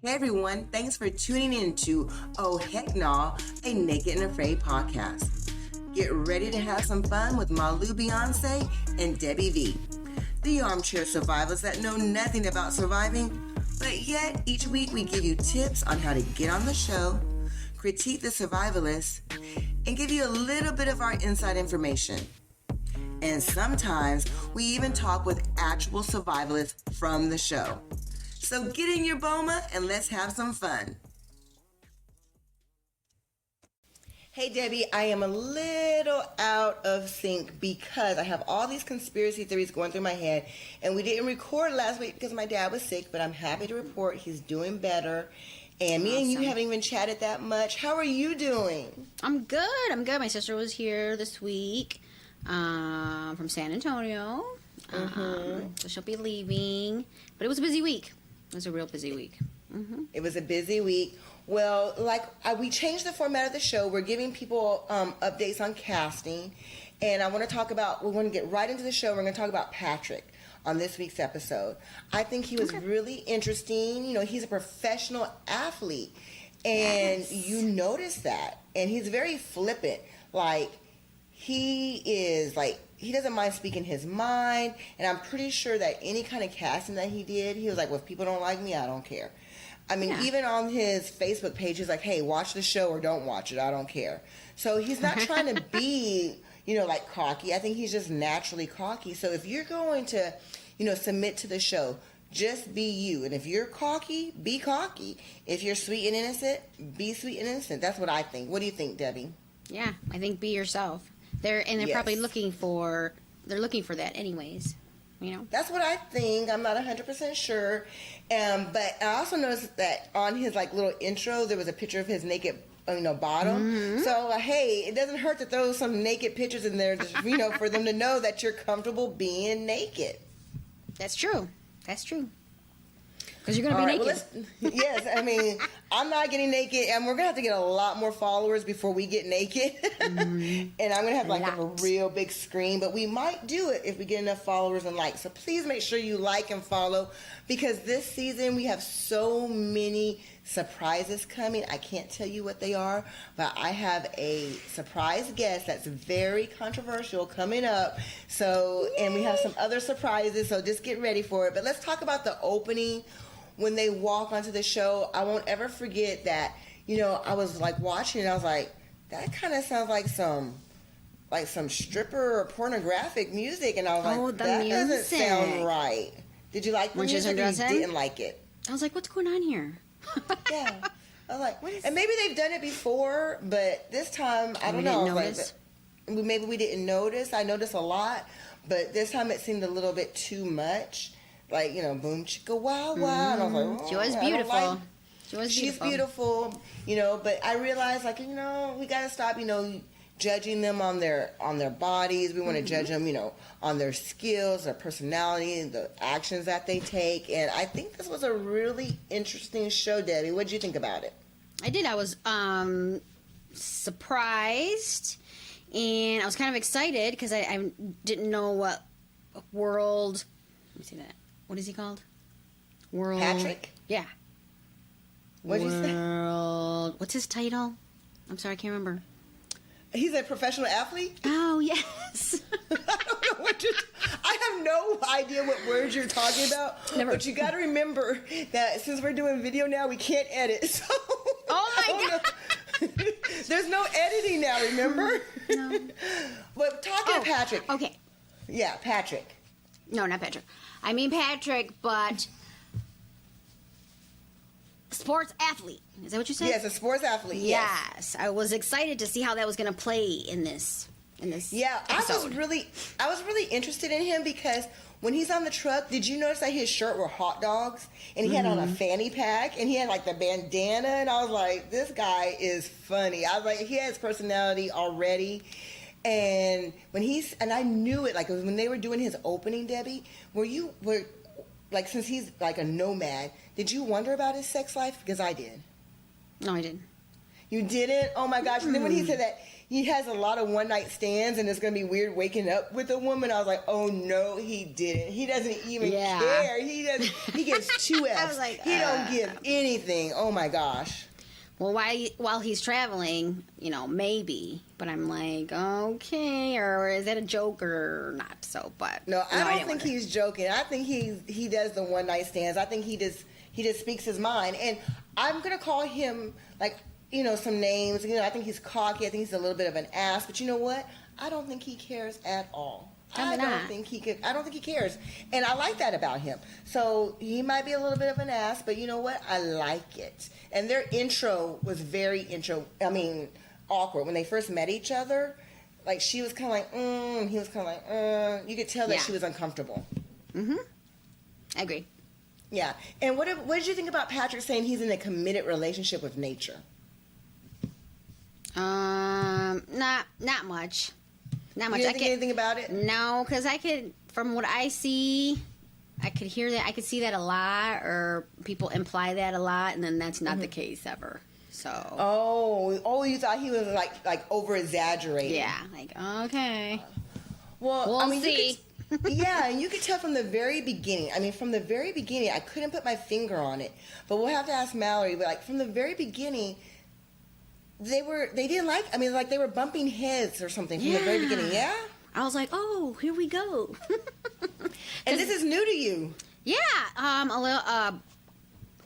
Hey everyone, thanks for tuning in to Oh Heck Nah, a Naked and Afraid podcast. Get ready to have some fun with Malou Beyonce and Debbie V, the armchair survivors that know nothing about surviving, but yet each week we give you tips on how to get on the show, critique the survivalists, and give you a little bit of our inside information. And sometimes we even talk with actual survivalists from the show. So get in your boma and let's have some fun. Hey Debbie, I am a little out of sync because I have all these conspiracy theories going through my head, and we didn't record last week because my dad was sick, but I'm happy to report he's doing better. And me and you haven't even chatted that much. How are you doing? I'm good. My sister was here this week from San Antonio. So she'll be leaving. But it was a busy week. It was a real busy week. It was a busy week. Well, we changed the format of the show. We're giving people updates on casting. And I want to talk about, we're going to get right into the show. We're going to talk about Patrick on this week's episode. I think he was really interesting. You know, he's a professional athlete. And you notice that. And he's very flippant. He doesn't mind speaking his mind, and I'm pretty sure that any kind of casting that he did, he was like, well, if people don't like me, I don't care. I mean, even on his Facebook page, he's like, hey, watch the show or don't watch it, I don't care. So he's not trying to be, cocky. I think he's just naturally cocky. So if you're going to, submit to the show, just be you. And if you're cocky, be cocky. If you're sweet and innocent, be sweet and innocent. That's what I think. What do you think, Debbie? Yeah, I think be yourself. They're probably looking for that anyways, That's what I think. I'm not 100% sure. But I also noticed that on his little intro, there was a picture of his naked bottom. So, hey, it doesn't hurt to throw some naked pictures in there, just, for them to know that you're comfortable being naked. That's true. Because you're going to be naked. Yes, I mean, I'm not getting naked, and we're going to have to get a lot more followers before we get naked. And I'm going to have a real big screen, but we might do it if we get enough followers and likes. So please make sure you like and follow, because this season we have so many surprises coming. I can't tell you what they are, but I have a surprise guest that's very controversial coming up. So, and we have some other surprises, so just get ready for it. But let's talk about the opening. When they walk onto the show, I won't ever forget that, I was watching and I was like, that kind of sounds like some stripper or pornographic music. And I was that doesn't sound right. Did you like the music or you didn't like it? I was like, what's going on here? Yeah. I was like, and maybe they've done it before, but this time, I don't know. Maybe we didn't notice. I noticed a lot, but this time it seemed a little bit too much. Boom, chicka, wow, wow. And I was like, she was beautiful. She's beautiful, but I realized, we got to stop, judging them on their bodies. We want to judge them, on their skills, their personality, the actions that they take. And I think this was a really interesting show, Debbie. What did you think about it? I did. I was surprised, and I was kind of excited because I didn't know what world. Let me see that. What is he called? World. Patrick? Yeah. What did you say? What's his title? I'm sorry, I can't remember. He's a professional athlete? Oh, yes. I don't know I have no idea what words you're talking about. Never. But you got to remember that since we're doing video now, we can't edit. So oh, my God. There's no editing now, remember? No. But talking to Patrick. Okay. Yeah, Patrick. No, not Patrick. I mean Patrick, but sports athlete. Is that what you said? Yes, a sports athlete. Yes. I was excited to see how that was going to play in this. Yeah, episode. I was really interested in him because when he's on the truck, did you notice that his shirt were hot dogs and he had on a fanny pack and he had the bandana, and I was like, this guy is funny. I was like, he has personality already. And I knew it, it was when they were doing his opening, Debbie, since he's a nomad, did you wonder about his sex life? Because I did. No, I didn't. You didn't? Oh my gosh. And then when he said that he has a lot of one night stands and it's going to be weird waking up with a woman, I was like, oh no, he didn't. He doesn't even care. He gets 2 F's. I was like, he don't give anything. Oh my gosh. Well, while he's traveling, maybe. But I'm like, okay, or is that a joke or not? So, but no, I don't think he's joking. I think he does the one night stands. I think he just speaks his mind. And I'm gonna call him some names. I think he's cocky. I think he's a little bit of an ass. But you know what? I don't think he cares at all. I don't think he cares. And I like that about him. So he might be a little bit of an ass, but you know what? I like it. And their intro was very awkward. When they first met each other, like she was kind of like, he was kind of like, you could tell that she was uncomfortable. Mm-hmm. I agree. Yeah. And what did you think about Patrick saying he's in a committed relationship with nature? Not much. Not much. You didn't think anything about it? No, because from what I see, I could hear that. I could see that a lot, or people imply that a lot, and then that's not the case ever. So. Oh, you thought he was like over exaggerating? Yeah, like okay. Well, we'll see. Yeah, and you could tell from the very beginning. I mean, from the very beginning, I couldn't put my finger on it, but we'll have to ask Mallory. But from the very beginning, they didn't like. I mean, like they were bumping heads or something from the very beginning. Yeah. I was like, oh, here we go. And this is new to you. Yeah. A little.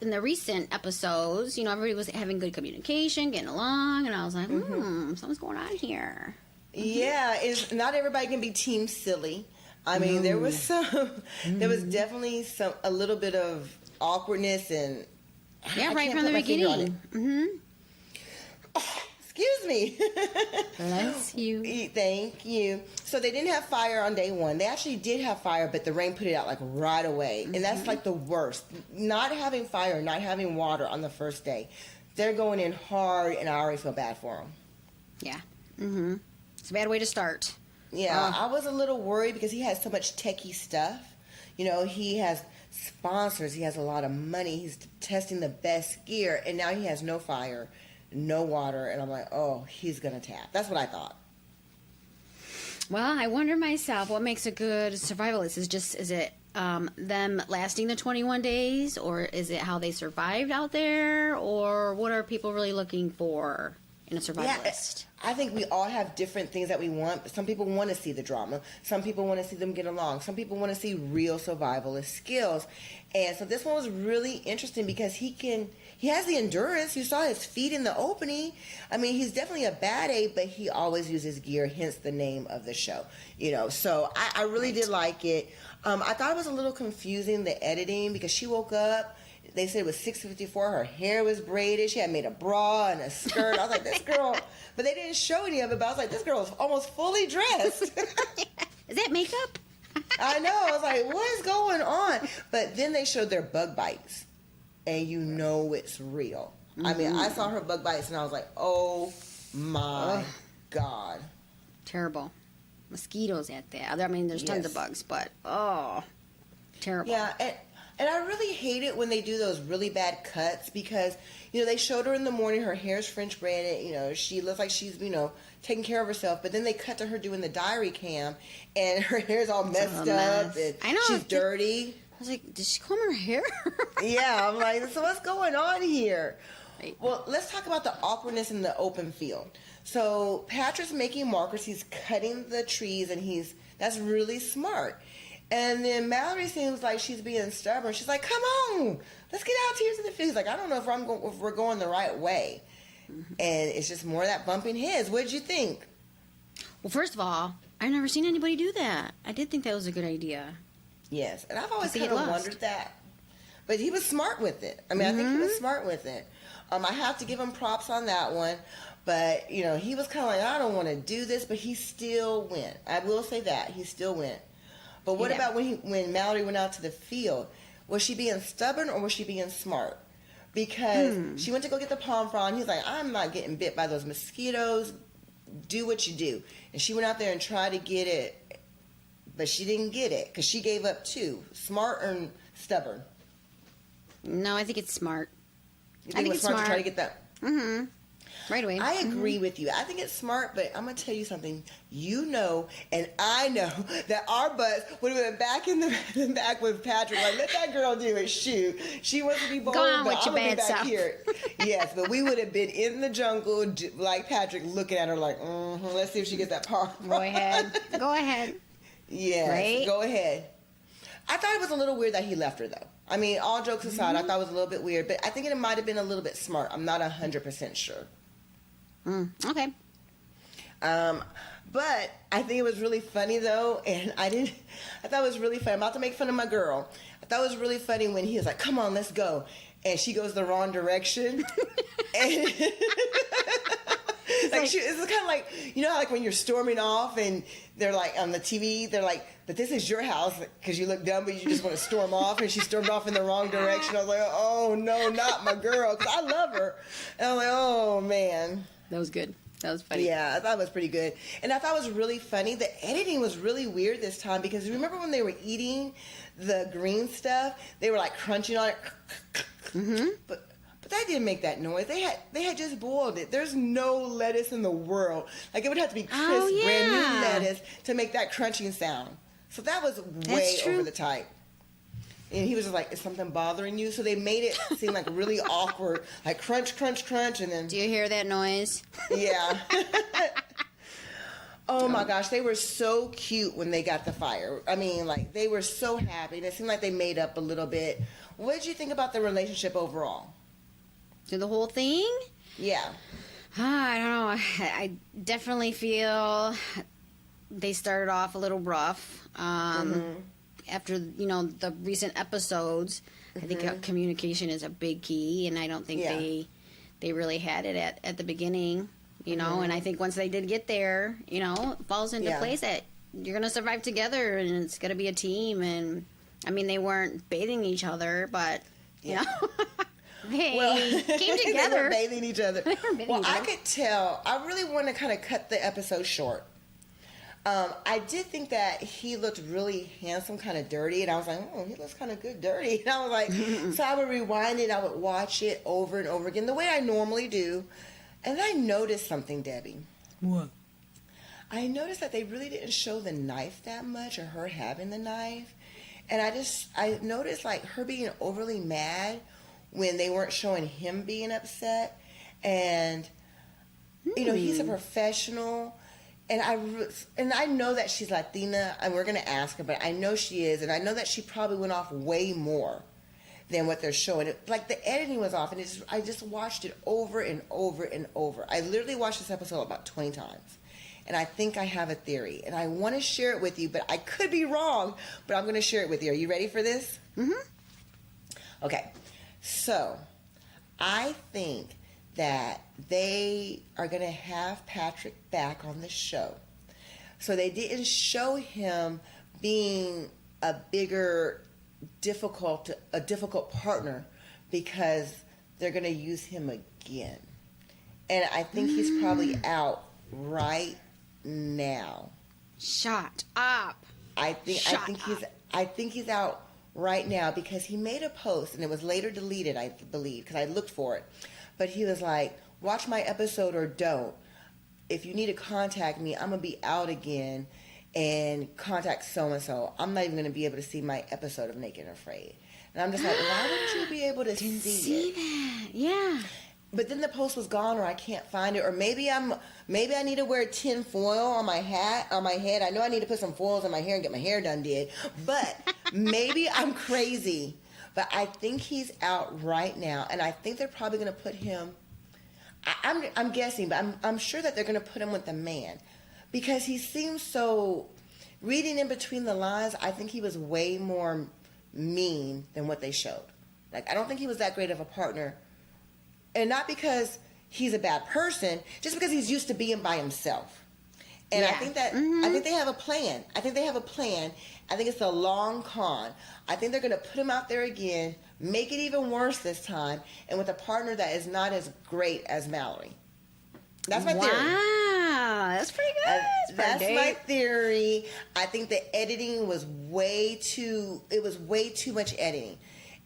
In the recent episodes, everybody was having good communication, getting along, and I was like, something's going on here. Yeah, not everybody can be team silly. I mean, there was definitely a little bit of awkwardness and right from the beginning. Mm-hmm. Oh, excuse me. Bless you. Thank you. So they didn't have fire on day 1. They actually did have fire, but the rain put it out like right away, and that's like the worst. Not having fire, not having water on the first day. They're going in hard, and I already feel bad for them. Yeah. Mm-hmm. It's a bad way to start. Yeah, I was a little worried because he has so much techie stuff. He has sponsors. He has a lot of money. He's testing the best gear, and now he has no fire, no water, and I'm like, oh, he's going to tap. That's what I thought. Well, I wonder myself, what makes a good survivalist? Is it them lasting the 21 days, or is it how they survived out there, or what are people really looking for in a survivalist? Yeah, I think we all have different things that we want. Some people want to see the drama. Some people want to see them get along. Some people want to see real survivalist skills. And so this one was really interesting because he has the endurance. You saw his feet in the opening. I mean, he's definitely a bad A, but he always uses gear, hence the name of the show. So I really did like it. I thought it was a little confusing, the editing, because she woke up. They said it was 6:54. Her hair was braided. She had made a bra and a skirt. I was like, this girl. But they didn't show any of it. But I was like, this girl is almost fully dressed. Is that makeup? I know. I was like, what is going on? But then they showed their bug bites. And it's real. Mm-hmm. I mean, I saw her bug bites and I was like, oh my God. Terrible. Mosquitoes at that. I mean, there's tons of bugs, but terrible. Yeah, and I really hate it when they do those really bad cuts because, they showed her in the morning, her hair's French braided, she looks like she's, taking care of herself, but then they cut to her doing the diary cam and her hair's all messed up and I know, she's dirty. I was like, did she comb her hair? Yeah, I'm like, so what's going on here? Right. Well, let's talk about the awkwardness in the open field. So Patrick's making markers, he's cutting the trees, and that's really smart. And then Mallory seems like she's being stubborn. She's like, come on, let's get out here to the field. He's like, I don't know if we're going the right way. Mm-hmm. And it's just more of that bumping heads. What did you think? Well, first of all, I've never seen anybody do that. I did think that was a good idea. Yes, and I've always kind of wondered that. But he was smart with it. I mean, I think he was smart with it. I have to give him props on that one. But, he was kind of like, I don't want to do this, but he still went. I will say that. He still went. But what about when Mallory went out to the field? Was she being stubborn or was she being smart? Because she went to go get the palm frond. He's like, I'm not getting bit by those mosquitoes. Do what you do. And she went out there and tried to get it, but she didn't get it because she gave up too. Smart or stubborn? No, I think it's smart. You think it was smart to try to get that? Mm-hmm. right away. I agree with you. I think it's smart, but I'm going to tell you something. You know, and I know that our butts would have been back in the back with Patrick. Like, let that girl do it. Shoot. She wants to be bold, Go on but with I'm your going to be bad back self. here. Yes, but we would have been in the jungle like Patrick, looking at her like, let's see if she gets that part. Go ahead. Go ahead. Yes, Right? Go ahead. I thought it was a little weird that he left her, though. I mean, all jokes aside, I thought it was a little bit weird, but I think it might have been a little bit smart. I'm not 100% sure. Okay. But I think it was really funny, though, and I thought it was really funny. I'm about to make fun of my girl. I thought it was really funny when he was like, come on, let's go. And she goes the wrong direction. And it's kind of like, you know, like when you're storming off and they're like on the TV, they're like, but this is your house because you look dumb, but you just want to storm off. And she stormed off in the wrong direction. I was like, oh, no, not my girl, because I love her. And I'm like, oh, man. That was good. That was funny. Yeah, I thought it was pretty good. And I thought it was really funny. The editing was really weird this time because remember when they were eating the green stuff? They were like crunching on it. But that didn't make that noise. They had just boiled it. There's no lettuce in the world. Like, it would have to be crisp, brand new lettuce to make that crunching sound. So that was way over the top. And he was just like, is something bothering you? So they made it seem like really awkward. Like crunch, crunch, crunch, and then... Do you hear that noise? Yeah. Oh my gosh, they were so cute when they got the fire. I mean, like, they were so happy. And it seemed like they made up a little bit. What did you think about the relationship overall? To the whole thing? Yeah. I don't know. I definitely feel they started off a little rough. After, you know, the recent episodes, I think communication is a big key, and I don't think they really had it at the beginning, you know, and I think once they did get there, you know, it falls into place that you're going to survive together, and it's going to be a team, and, I mean, they weren't bathing each other, but, you know, they came together. They were bathing each other. I could tell. I really want to kind of cut the episode short. I did think that he looked really handsome, kind of dirty, and I was like, oh, he looks kind of good dirty. And I was like, so I would rewind it, I would watch it over and over again, the way I normally do. And I noticed something, Debbie. What? I noticed that they really didn't show the knife that much, or her having the knife. And I noticed, like, her being overly mad when they weren't showing him being upset. And, you know, he's a professional. And I know that she's Latina, and we're going to ask her, but I know she is, and I know that she probably went off way more than what they're showing. Like, the editing was off, and I just watched it over and over and over. I literally watched this episode about 20 times, and I think I have a theory, and I want to share it with you, but I could be wrong, but I'm going to share it with you. Are you ready for this? Okay, so I think that they are going to have Patrick back on the show. So they didn't show him being a difficult partner because they're going to use him again. And I think he's probably out right now. Shut up. I think he's out right now because he made a post, and it was later deleted, I believe, because I looked for it. But he was like, watch my episode or don't. If you need to contact me, I'm going to be out again, and contact so-and-so. I'm not even going to be able to see my episode of Naked and Afraid. And I'm just like, why wouldn't you be able to see it? That. Yeah. But then the post was gone, or I can't find it, or maybe I need to wear tin foil on my head. I know I need to put some foils in my hair and get my hair done did, but maybe I'm crazy. But I think he's out right now, and I think they're probably going to put him. I'm guessing, but I'm sure that they're going to put him with the man, because he seems so. Reading in between the lines, I think he was way more mean than what they showed. Like, I don't think he was that great of a partner. And not because he's a bad person, just because he's used to being by himself. And I think that I think they have a plan. I think it's a long con. I think they're going to put him out there again, make it even worse this time, and with a partner that is not as great as Mallory. That's my theory. Wow, that's pretty good. That's my theory. I think the editing was way too much editing.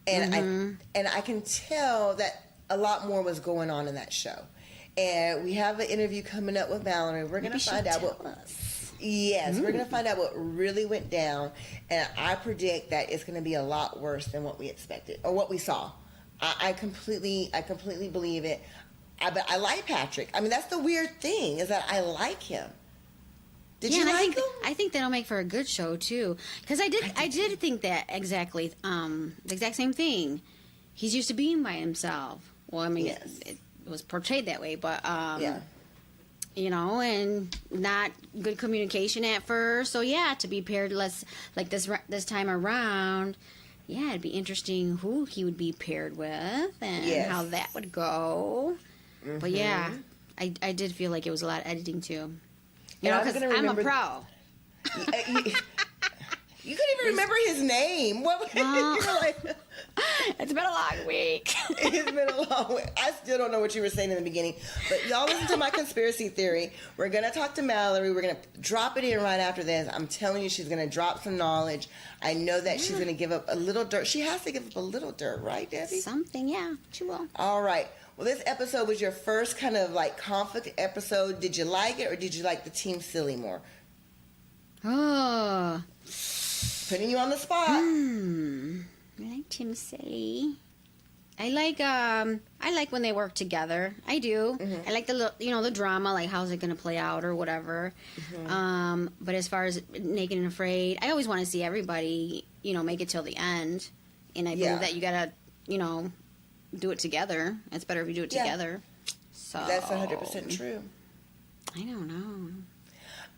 And I can tell that a lot more was going on in that show. and we have an interview coming up with Mallory. We're going to find out what... Yes, we're going to find out what really went down, and I predict that it's going to be a lot worse than what we expected or what we saw. I completely believe it. But I like Patrick. I mean, that's the weird thing, is that I like him. Did you like him? I think that'll make for a good show too, because I did think that exactly, the exact same thing. He's used to being by himself. Well, I mean, yes. it was portrayed that way, but yeah. You know, and not good communication at first. So yeah, to be paired less like this time around, yeah, it'd be interesting who he would be paired with and how that would go. Mm-hmm. But yeah, I did feel like it was a lot of editing too. You know, because I'm a pro. You couldn't even remember his name. What? You were like, it's been a long week. It's been a long week. I still don't know what you were saying in the beginning. But y'all listen to my conspiracy theory. We're going to talk to Mallory. We're going to drop it in right after this. I'm telling you, she's going to drop some knowledge. I know that she's going to give up a little dirt. She has to give up a little dirt, right, Debbie? Something, yeah. She will. All right. Well, this episode was your first kind of like conflict episode. Did you like it, or did you like the Team Silly more? Oh. Putting you on the spot. I like Team Silly. I like when they work together. I do. I like the drama, like how's it going to play out or whatever. But as far as Naked and Afraid, I always want to see everybody, make it till the end. And I believe that you got to, do it together. It's better if you do it together. So that's 100% true. I don't know.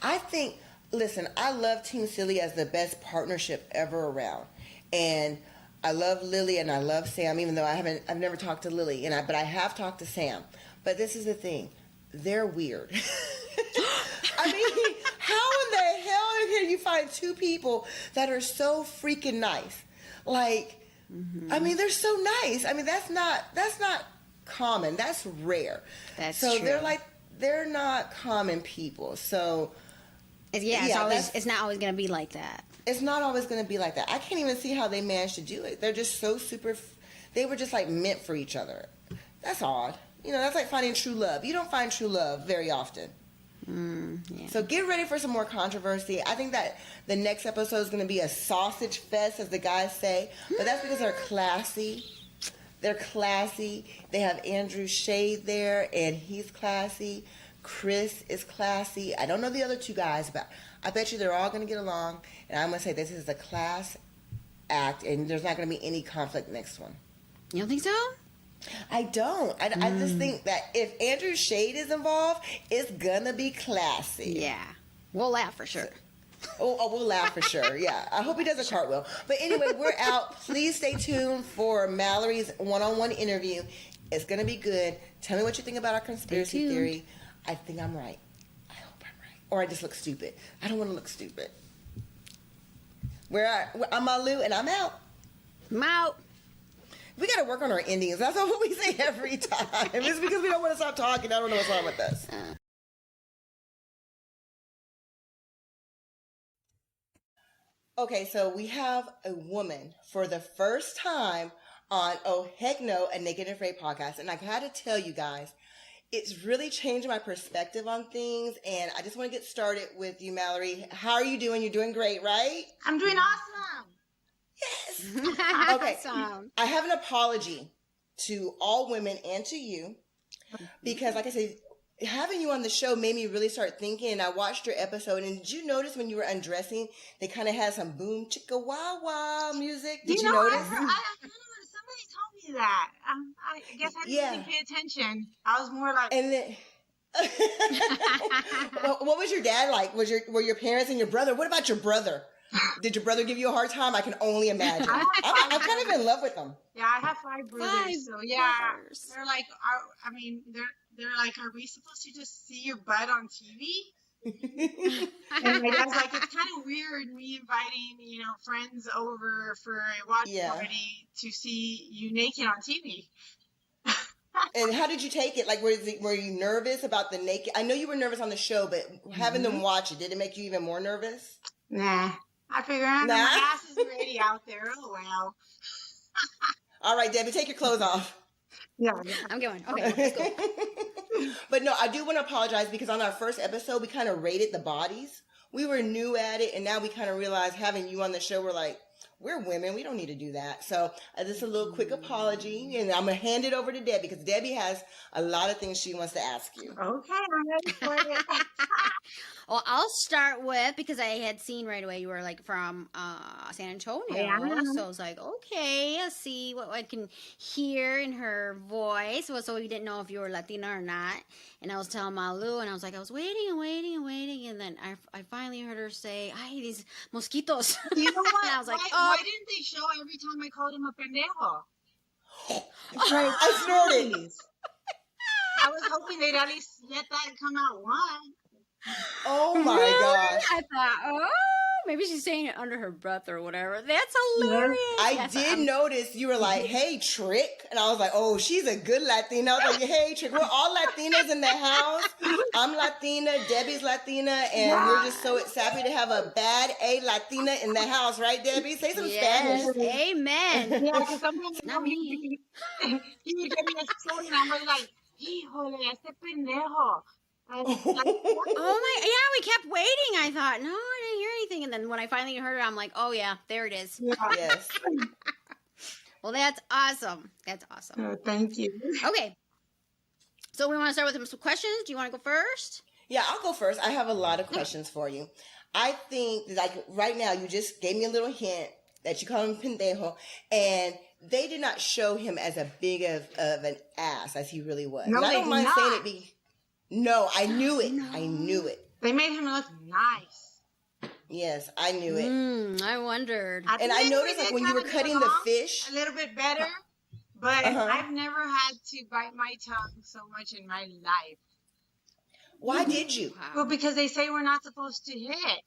I think, listen, I love Team Silly as the best partnership ever around. And I love Lily and I love Sam, even though I've never talked to Lily, but I have talked to Sam. But this is the thing. They're weird. I mean, how in the hell can you find two people that are so freaking nice? Like, I mean, they're so nice. I mean, that's not common. That's rare. That's true. So they're not common people. So it's not always going to be like that. It's not always going to be like that. I can't even see how they managed to do it. They're just so super. They were just like meant for each other. That's odd. That's like finding true love. You don't find true love very often. So get ready for some more controversy. I think that the next episode is going to be a sausage fest, as the guys say. But that's because they're classy. They're classy. They have Andrew Shade there, and he's classy. Chris is classy. I don't know the other two guys, but I bet you they're all going to get along. And I'm going to say this is a class act, and there's not going to be any conflict next one. You don't think so? I don't. I just think that if Andrew Shade is involved, it's going to be classy. Yeah. We'll laugh for sure. We'll laugh for sure. Yeah. I hope he does a cartwheel. But anyway, we're out. Please stay tuned for Mallory's one-on-one interview. It's going to be good. Tell me what you think about our conspiracy theory. I think I'm right. I hope I'm right. Or I just look stupid. I don't want to look stupid. I'm Malu, and I'm out. I'm out. We got to work on our endings. That's what we say every time. It's because we don't want to stop talking. I don't know what's wrong with us. Okay, so we have a woman for the first time on Oh Heck No, a Naked and Afraid podcast. And I got to tell you guys, it's really changed my perspective on things. And I just want to get started with you, Mallory. How are you doing? You're doing great, right? I'm doing awesome. Yes. Okay. Awesome. I have an apology to all women and to you because, like I said, having you on the show made me really start thinking. And I watched your episode, and did you notice when you were undressing, they kind of had some boom chicka wah wah music? Did you notice? I don't know. Somebody told me that. I guess I didn't really pay attention. I was more like. And then. What was your dad like? Were your parents and your brother? What about your brother? Did your brother give you a hard time? I can only imagine. I'm kind of in love with them. Yeah, I have 5 brothers. They're like, they're like, are we supposed to just see your butt on TV? And my dad's like, it's kind of weird me inviting, friends over for a watch party to see you naked on TV. And how did you take it? Like, were you nervous about the naked? I know you were nervous on the show, but having them watch it, did it make you even more nervous? Nah. I figure my ass is already out there. Oh, well. All right, Debbie, take your clothes off. Yeah. I'm going. Okay, let's go. But no, I do want to apologize because on our first episode, we kind of rated the bodies. We were new at it, and now we kind of realize having you on the show, we're like, we're women. We don't need to do that. So just a little quick apology, and I'm going to hand it over to Debbie because Debbie has a lot of things she wants to ask you. Okay, I'm ready for it. Well, I'll start with, because I had seen right away you were like from San Antonio. Yeah. So I was like, okay, let's see what I can hear in her voice. So we didn't know if you were Latina or not. And I was telling Malu, and I was like, I was waiting and waiting and waiting. And then I finally heard her say, ay, these mosquitos. You know what? And I was like, why didn't they show every time I called him a pendejo? I snorted. I was hoping they'd at least let that come out one. Oh my gosh. I thought, oh, maybe she's saying it under her breath or whatever. That's hilarious. I did notice you were like, hey, Trick. And I was like, oh, she's a good Latina. I was like, hey, Trick, we're all Latinas in the house. I'm Latina, Debbie's Latina, and we're just so happy to have a bad A Latina in the house, right, Debbie? Say some Spanish. Amen. Yeah, because sometimes Not me. he would get me exploding, and I was like, híjole, este pendejo. Oh my, yeah, we kept waiting. I thought, no, I didn't hear anything. And then when I finally heard it, I'm like, oh yeah, there it is. Yeah. Yes. Well, that's awesome. That's awesome. Oh, thank you. Okay. So we want to start with some questions. Do you want to go first? Yeah, I'll go first. I have a lot of questions for you. I think, like, right now, you just gave me a little hint that you call him pendejo, and they did not show him as a big of an ass as he really was. No, and I they don't did mind not. saying it. No, I knew it. I knew it. They made him look nice. Yes, I knew it. I wondered. And I noticed, like, when you were cutting the fish, a little bit better, but Uh-huh. I've never had to bite my tongue so much in my life. why did you? Well, because they say we're not supposed to hit.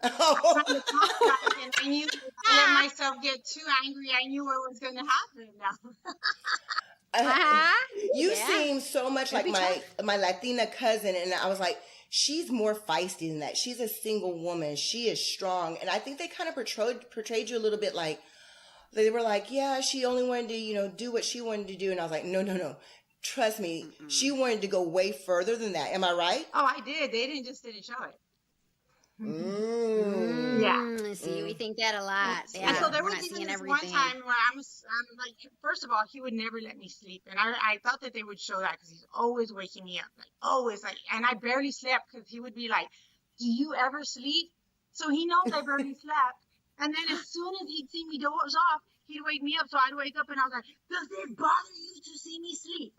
Oh. And I knew if I let myself get too angry, I knew what was going to happen now. You Yeah. seem so much like That'd be my Latina cousin, and I was like, she's more feisty than that. She's a single woman. She is strong, and I think they kind of portrayed you a little bit like they were like, yeah, she only wanted to, do what she wanted to do, and I was like, no. Trust me, she wanted to go way further than that. Am I right? Oh, I did. They didn't show it. Yeah. See, we think that a lot. Yeah, And so there we're was not even seeing this everything. one time where I'm like, first of all, he would never let me sleep. And I thought that they would show that because he's always waking me up. Like, always. And I barely slept because he would be like, do you ever sleep? So he knows I barely slept. And then as soon as he'd see me doze off, he'd wake me up. So I'd wake up and I was like, does it bother you to see me sleep?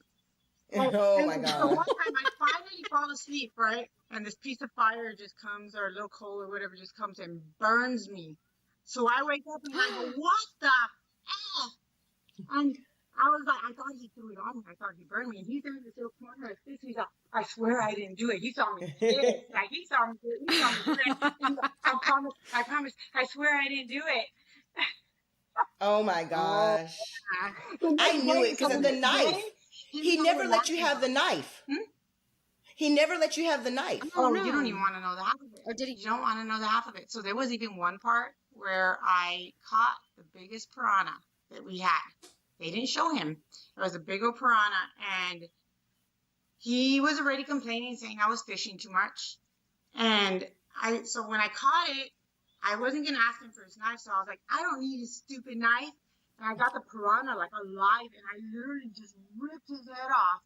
Oh my So God. one time I finally fall asleep, right? And this piece of fire just comes, or a little coal or whatever just comes and burns me. So I wake up and I go, what the F? And I was like, I thought he threw it on me. I thought he burned me. And he's in this little corner of his face. He's like, I swear I didn't do it. He saw me do it. Like, he saw me do it. He saw me do it. He's like, I promise. I swear I didn't do it. Oh my gosh. I knew it because of the knife. He never let you have the knife. He never let you have the knife. Oh, you don't even want to know the half of it. Or did he? You don't want to know the half of it. So there was even one part where I caught the biggest piranha that we had. They didn't show him. It was a big old piranha, and he was already complaining, saying I was fishing too much. And so when I caught it, I wasn't going to ask him for his knife, so I was like, I don't need his stupid knife. And I got the piranha like alive, and I literally just ripped his head off.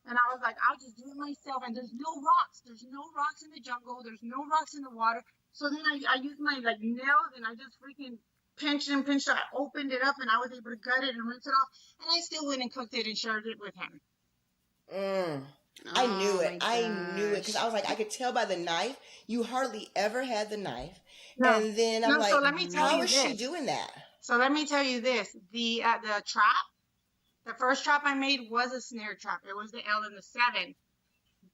And I was like, I'll just do it myself. And there's no rocks. There's no rocks in the jungle. There's no rocks in the water. So then I used my nails, and I just freaking pinched and pinched it. I opened it up, and I was able to gut it and rinse it off. And I still went and cooked it and shared it with him. I knew it. my I knew it because I was like, I could tell by the knife. You hardly ever had the knife. No. And then I'm No, like, so let me tell how you is she this. doing that? So let me tell you this. The trap, the first trap I made was a snare trap. It was the L and the 7.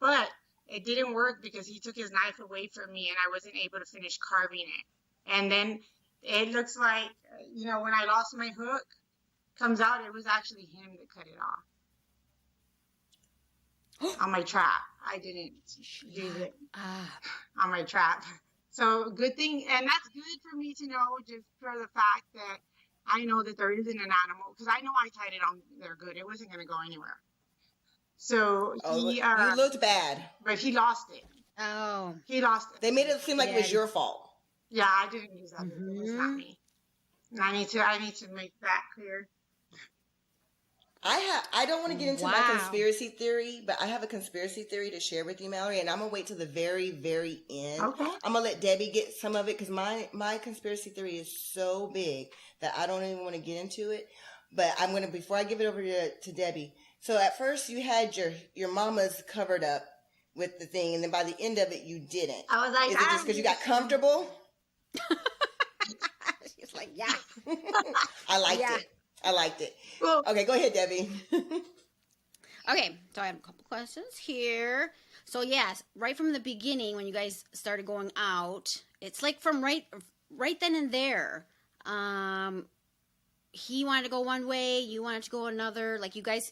But it didn't work because he took his knife away from me and I wasn't able to finish carving it. And then it looks like, when I lost my hook, comes out, it was actually him that cut it off. On my trap. I didn't use it on my trap. So good thing, and that's good for me to know, just for the fact that I know that there isn't an animal, because I know I tied it on there good. It wasn't going to go anywhere. So he, you looked bad. but he lost it. Oh. He lost it. They made it seem like it was your fault. Yeah, I didn't use that. It was not me. And I need to make that clear. I don't want to get into my conspiracy theory, but I have a conspiracy theory to share with you, Mallory, and I'm gonna wait till the very, very end. Okay. I'm gonna let Debbie get some of it because my conspiracy theory is so big that I don't even want to get into it. But I'm gonna, before I give it over to Debbie. So at first you had your mama's covered up with the thing, and then by the end of it you didn't. I was like, is it just because you got comfortable? She's like, yeah. I liked it. Well, okay, go ahead, Debbie. Okay, so I have a couple questions here. So yes, right from the beginning when you guys started going out, it's like from right then and there. He wanted to go one way, you wanted to go another. Like you guys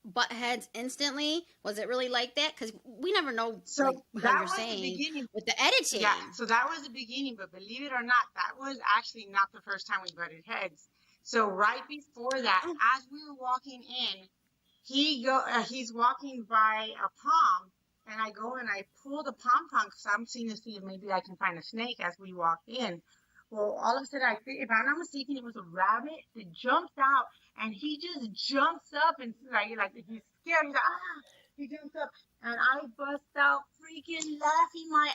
butt heads instantly. Was it really like that? Because we never know. So like, that how was you're saying the beginning with the editing. Yeah, so that was the beginning, but believe it or not, that was actually not the first time we butted heads. So right before that, as we were walking in, he's walking by a palm, and I go and I pull the pom because I'm seeing to see if maybe I can find a snake as we walk in. Well, all of a sudden, if I'm not mistaken, it was a rabbit that jumps out, and he just jumps up and like he's scared. He's like, ah! He jumps up, and I bust out freaking laughing my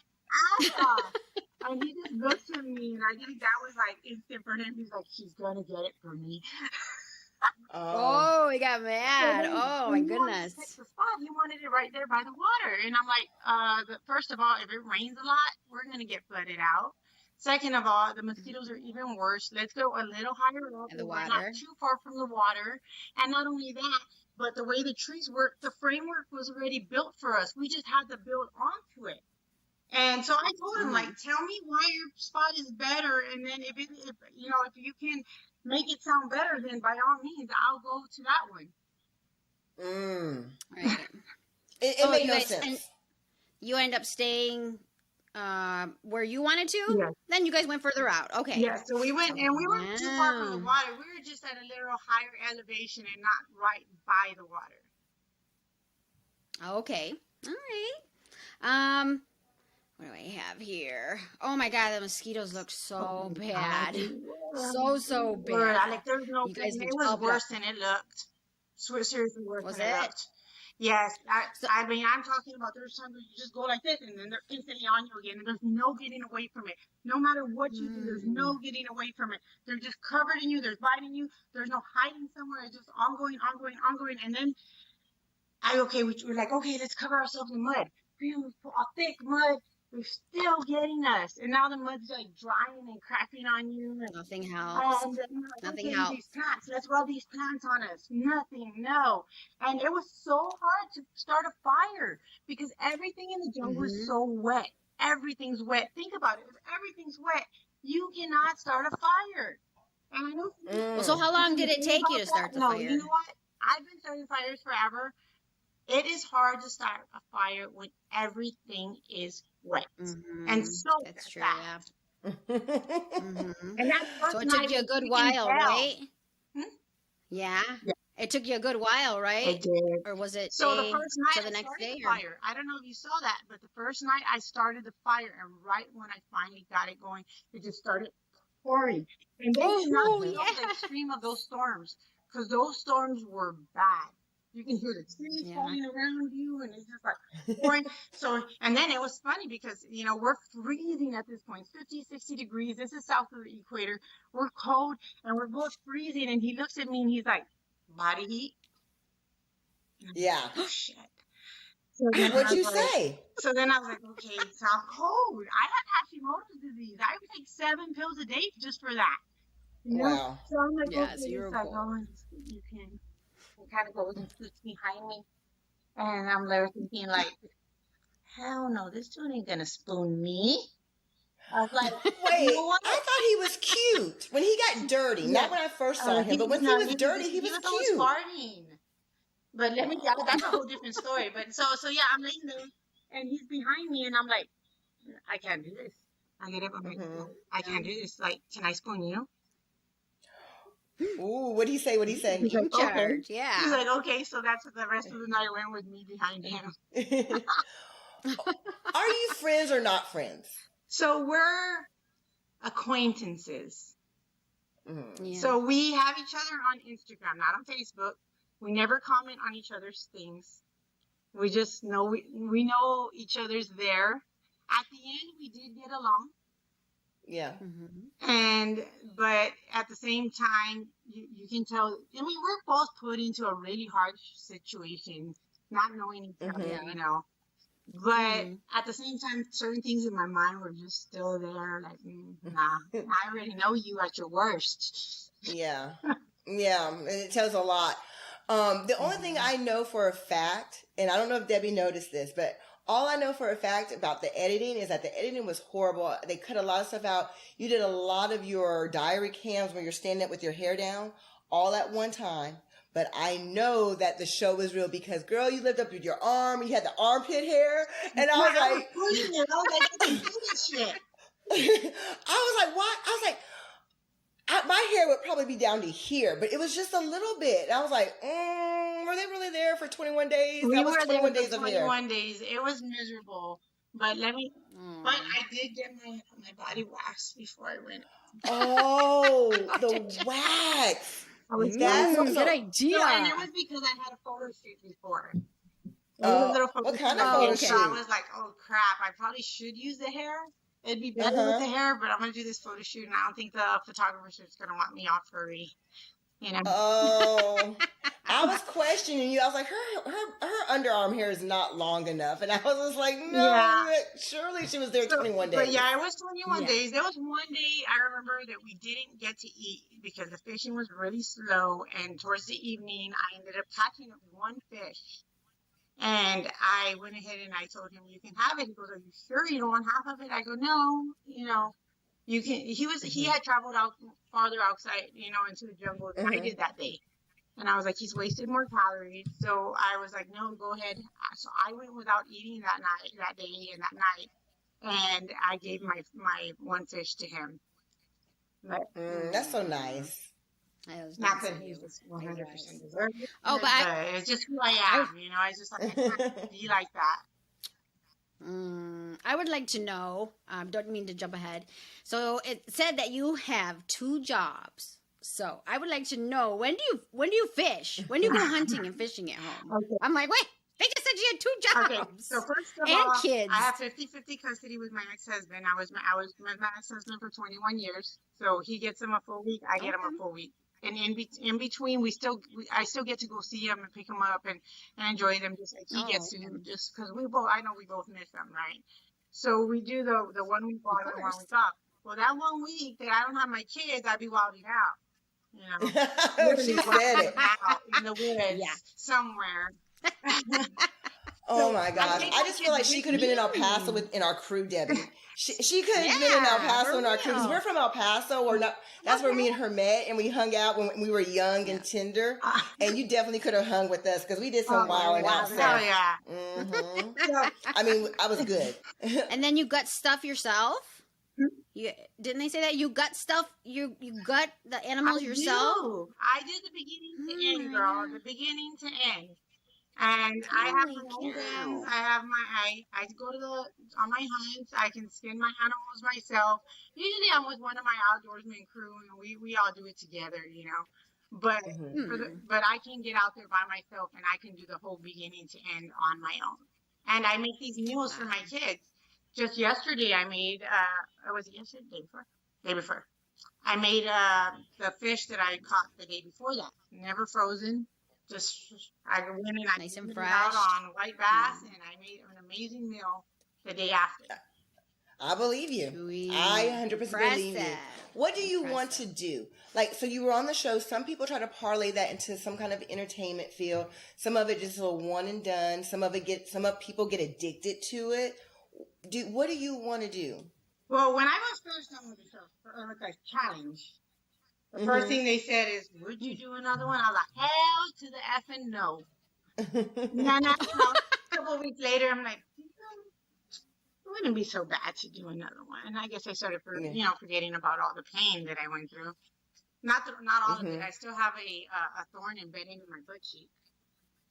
ass off. And he just looks at me, and I think that was like instant for him. He's like, she's gonna get it for me. Oh, he got mad. Oh my goodness. The spot. He wanted it right there by the water, and I'm like, first of all, if it rains a lot, we're gonna get flooded out. Second of all, the mosquitoes are even worse. Let's go a little higher up. And the We're water. not too far from the water. And not only that, but the way the trees work, the framework was already built for us. We just had to build onto it. And so I told him, like, tell me why your spot is better. And then if you can make it sound better, then by all means, I'll go to that one. Right. It made no sense. You end up staying where you wanted to? Yes. Then you guys went further out. Okay. Yeah, so we went, and we weren't too far from the water. We were just at a little higher elevation and not right by the water. Okay. All right. What do I have here? Oh my God, the mosquitoes look so bad. So bad. Like there's no, you guys it was worse than it looked. Seriously worse than it looked. Yes, I mean, I'm talking about there's times where you just go like this and then they're instantly on you again and there's no getting away from it. No matter what you do, there's no getting away from it. They're just covered in you, they're biting you, there's no hiding somewhere, it's just ongoing. And then we're like, okay, let's cover ourselves in mud. We put a thick mud, they're still getting us. And now the mud's like drying and cracking on you. And, nothing helps. And nothing helps. These plants. Let's rub these plants on us. Nothing, no. And it was so hard to start a fire because everything in the jungle is so wet. Everything's wet. Think about it. If everything's wet, you cannot start a fire. And I know. Well, so how long did it take you to start the fire? You know what? I've been starting fires forever. It is hard to start a fire when everything is wet and so that's true. Fast. Yeah. And that's so it took you a good while, right? Yeah. It took you a good while, right? It did. Or was it so the first night the next day day? Fire. I don't know if you saw that, but the first night I started the fire, and right when I finally got it going, it just started pouring. And they did not know the extreme of those storms because those storms were bad. You can hear the trees falling around you, and it's just like pouring. So, and then it was funny because, we're freezing at this point, 50, 60 degrees. This is south of the equator. We're cold, and we're both freezing. And he looks at me, and he's like, body heat? Yeah. Like, oh, shit. So what'd you say? So then I was like, okay, so I'm cold. I have Hashimoto's disease. I would take 7 pills a day just for that. Wow. So I'm like, yeah, okay, so you're like, you can. Kind of goes and sits behind me, and I'm there thinking like, hell no, this dude ain't gonna spoon me. I was like, wait, I thought he was cute when he got dirty. Not when I first saw him, but when he was dirty, he was cute. Farting. But that's a whole different story. But so yeah, I'm laying there, and he's behind me, and I'm like, I can't do this. I get up, I'm like, I can't do this. Like, can I spoon you? Ooh, what'd he say? What'd he say? He's like, okay. Charge, yeah. He's like, okay, so that's the rest of the night went with me behind him. Are you friends or not friends? So we're acquaintances. Mm. So we have each other on Instagram, not on Facebook. We never comment on each other's things. We just know we know each other's there. At the end, we did get along. Yeah. But at the same time, you can tell, I mean, we're both put into a really hard situation, not knowing each other, you know. But at the same time, certain things in my mind were just still there. Like, nah, I already know you at your worst. Yeah. Yeah. It tells a lot. The only thing I know for a fact, and I don't know if Debbie noticed this, but all I know for a fact about the editing is that the editing was horrible. They cut a lot of stuff out. You did a lot of your diary cams where you're standing up with your hair down all at one time. But I know that the show was real because, girl, you lifted up with your arm. You had the armpit hair. And I was like, what? I was like, my hair would probably be down to here, but it was just a little bit. And I was like, were they really there for 21 days? We that was were 21 there days for of hair. 21 days. It was miserable. But but I did get my body waxed before I went. Oh, the wax. That's a good idea. So, and it was because I had a photo shoot before. What kind of photo shoot? So I was like, oh crap, I probably should use the hair. It'd be better with the hair, but I'm going to do this photo shoot, and I don't think the photographer is going to want me all furry. You know? Oh, I was questioning you. I was like, her underarm hair is not long enough. And I was just like, no, surely she was there 21 days. But yeah, it was 21 days. There was one day I remember that we didn't get to eat because the fishing was really slow. And towards the evening, I ended up catching one fish. And I went ahead and I told him, you can have it. He goes, are you sure you don't want half of it? I go, no, you know, you can. He had traveled out farther outside, you know, into the jungle than I did that day. And I was like, he's wasted more calories. So I was like, no, go ahead. So I went without eating that day and that night. And I gave my one fish to him. But, that's so nice. Not that he's just 100% deserved it. Oh, but it's just who I am, you know. I just like, I can't be like that. I would like to know, don't mean to jump ahead. So it said that you have 2 jobs. So I would like to know, when do you fish? When do you go hunting and fishing at home? Okay. I'm like, wait, they just said you had 2 jobs. Okay, so first of all, kids. I have 50-50 custody with my ex-husband. I was with my ex-husband for 21 years. So he gets him a full week, I get him a full week. And in between, I still get to go see him and pick him up and enjoy them just like he gets to, just because I know we both miss them, right? So we do the 1 week on and 1 week off. Well, that 1 week that I don't have my kids, I'd be wilding out, you know. She said it. Out in the woods somewhere. Oh my gosh! I just feel like she could have been in El Paso in our crew, Debbie. She could have been in El Paso in our crew because we're from El Paso, or not. That's where me and her met, and we hung out when we were young and tender. And you definitely could have hung with us because we did some wilding out stuff. Oh yeah. I mean, I was good. And then you gut stuff yourself. Didn't they say that you gut stuff? You gut the animals yourself. I did the beginning to end, girl. The beginning to end. And I have my own dens. I go on my hunts. I can skin my animals myself. Usually I'm with one of my outdoorsman crew, and we all do it together, you know. But but I can get out there by myself, and I can do the whole beginning to end on my own. And I make these meals for my kids. Just yesterday, I made. Was it yesterday? Day before. I made the fish that I caught the day before that. Never frozen. Just I went and I nice and it fresh out on white bass, and I made an amazing meal the day after. I believe you. I 100% believe you. What do you want to do? Like, so you were on the show. Some people try to parlay that into some kind of entertainment field. Some of it just a one and done. Some of people get addicted to it. What do you want to do? Well, when I was first on with the show, with the challenge. The first thing they said is, would you do another one? I was like, hell to the effing no. And then a couple of weeks later, I'm like, it wouldn't be so bad to do another one. And I guess I started, forgetting about all the pain that I went through. Not all of it. I still have a thorn embedded in my butt cheek.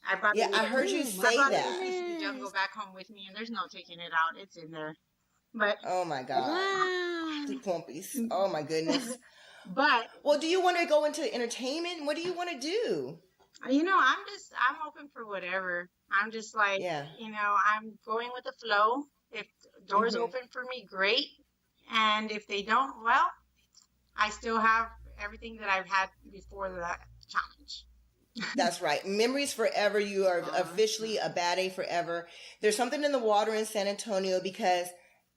I brought I heard you say that. The jungle back home with me, and there's no taking it out. It's in there. But oh my God, wow, plumpies. Oh my goodness. But well, do you want to go into entertainment? What do you want to do? You know, I'm open for whatever. I'm just like, you know, I'm going with the flow. If doors open for me, great. And if they don't, well, I still have everything that I've had before the challenge. That's right. Memories forever. You are officially a Bad A forever. There's something in the water in San Antonio because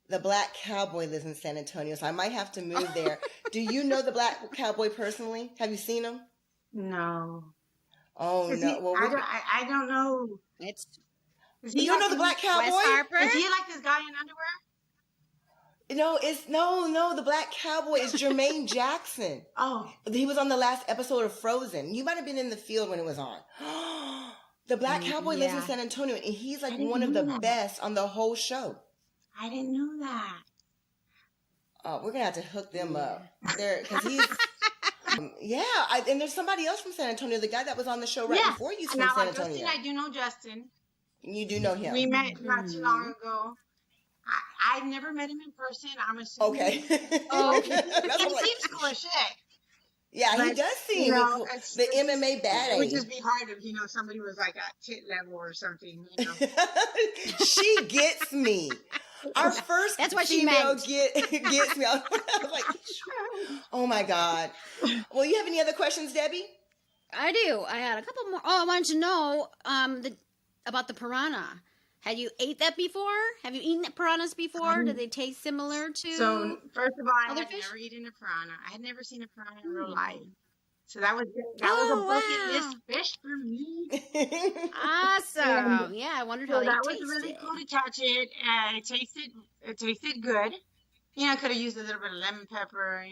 the Black Cowboy lives in San Antonio, so I might have to move there. Do you know the Black Cowboy personally? Have you seen him? No. Oh, no. Well, I don't know. You don't know the Black Cowboy? Is he like this guy in underwear? No, the Black Cowboy is Jermaine Jackson. Oh. He was on the last episode of Frozen. You might have been in the field when it was on. The Black Cowboy lives in San Antonio, and he's like one of the best on the whole show. I didn't know that. Oh, we're gonna have to hook them up there because he's and there's somebody else from San Antonio, the guy that was on the show before you from San Antonio. Justin, I do know Justin. You do know him. We met not too long ago. I've never met him in person. I'm assuming. Okay. Oh, he seems cool as shit. Yeah, he does seem cool. The MMA bad. It would just be hard if somebody was like at tit level or something. She gets me. Our first that's what she female meant. Gets me. I was like, oh my God. Well, you have any other questions, Debbie? I do. I had a couple more. Oh, I wanted to know about the piranha. Had you ate that before? Have you eaten piranhas before? Did they taste similar to? So first of all, I had fish? never eaten a piranha. I had never seen a piranha in real life. So that was a bucket list fish for me. Awesome. Yeah, I wondered how they tasted. That was really cool to touch it. It tasted good. You know, could have used a little bit of lemon pepper,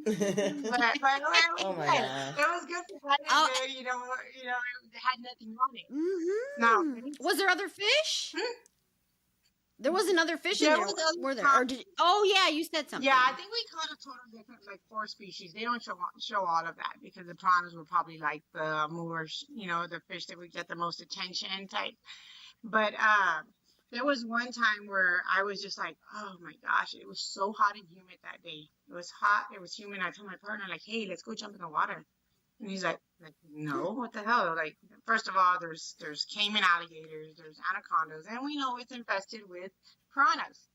but it was oh my good. God. It was good for good, it had nothing on it. Mm-hmm. Now, was there other fish? There was another fish in there. Were there? Or you said something. Yeah, I think we caught a total of like 4 species. They don't show all of that because the piranhas were probably like the more, the fish that would get the most attention type. But there was one time where I was just like, oh my gosh, it was so hot and humid that day. It was hot, it was humid. I told my partner, like, hey, let's go jump in the water. And he's like, no, what the hell? Like, first of all, there's caiman alligators, there's anacondas, and we know it's infested with piranhas.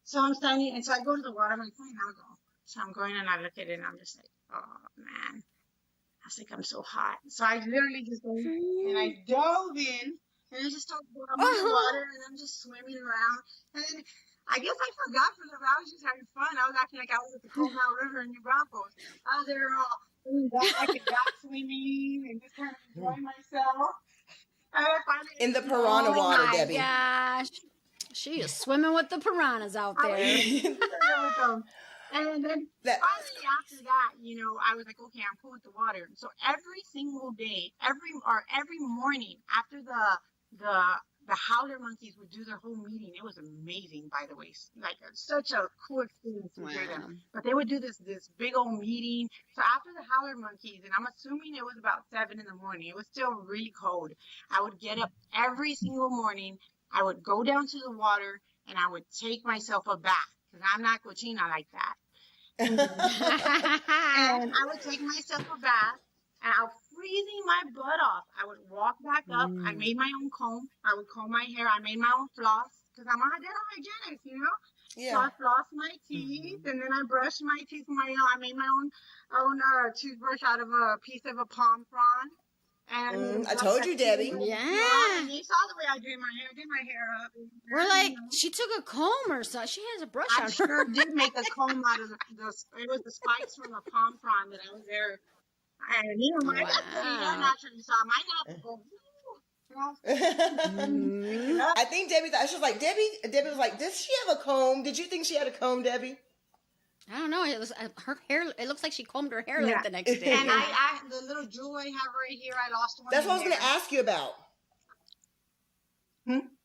So I'm standing, and so I go to the water, I'm like, fine, I'll go. So I'm going and I look at it and I'm just like, oh man. I was like, I'm so hot. So I literally just go and I dove in. And I just started going in the water, and I'm just swimming around. And then I guess I forgot for them. I was just having fun. I was acting like I was at the Cold River in New Braunfels. I was there all like a duck swimming and just kind of enjoying myself. And I finally in the piranha water, Debbie. Oh my gosh. She is swimming with the piranhas out there. And then finally after that, I was like, okay, I'm cool with the water. So every single day, every morning after the howler monkeys would do their whole meeting. It was amazing, by the way. Like such a cool experience to hear them. But they would do this big old meeting. So after the howler monkeys, and I'm assuming it was about 7 in the morning. It was still really cold. I would get up every single morning. I would go down to the water and I would take myself a bath because I'm not cochina like that. And I would take myself a bath. And I was freezing my butt off. I would walk back up. I made my own comb. I would comb my hair. I made my own floss because I'm a dental hygienist, Yeah. So I flossed my teeth, and then I brushed my teeth. I made my own toothbrush out of a piece of a palm frond. And I told you, Debbie. Yeah. And you saw the way I did my hair. Did my hair up. We're like, she took a comb or something. She has a brush on her. I sure did make a comb out of it was the spikes from a palm frond that I was there. And my naturally saw my I think Debbie thought, she was like, Debbie was like, does she have a comb? Did you think she had a comb, Debbie? I don't know. It was her hair. It looks like she combed her hair like the next day. And I the little jewel I have right here, I lost one. That's what I was going to ask you about.